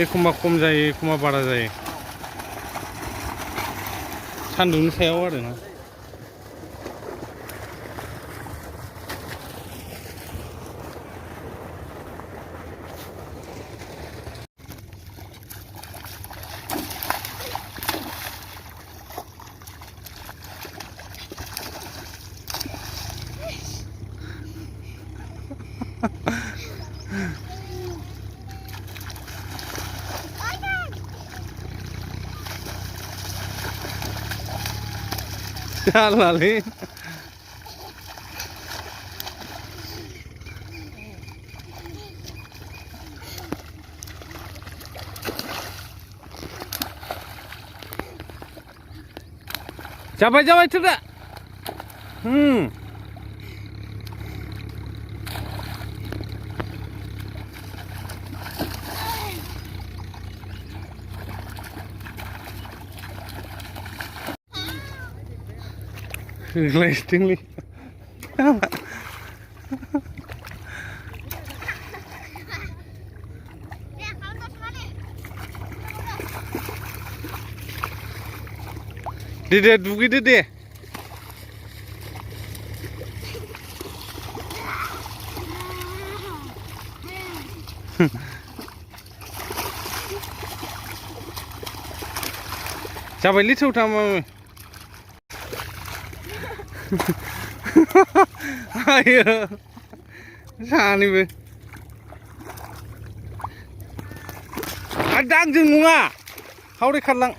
एखमबा खम जायो एखमबा बारा जायो सान्दुंनि सायाव आरोना जालालै जाबाय जाबाय थोदा होग्लायदोंलै दे दुगैदो दे जाबायलै थौथाम आयो सानैबो आरो दांजों नङा हावराय खारलां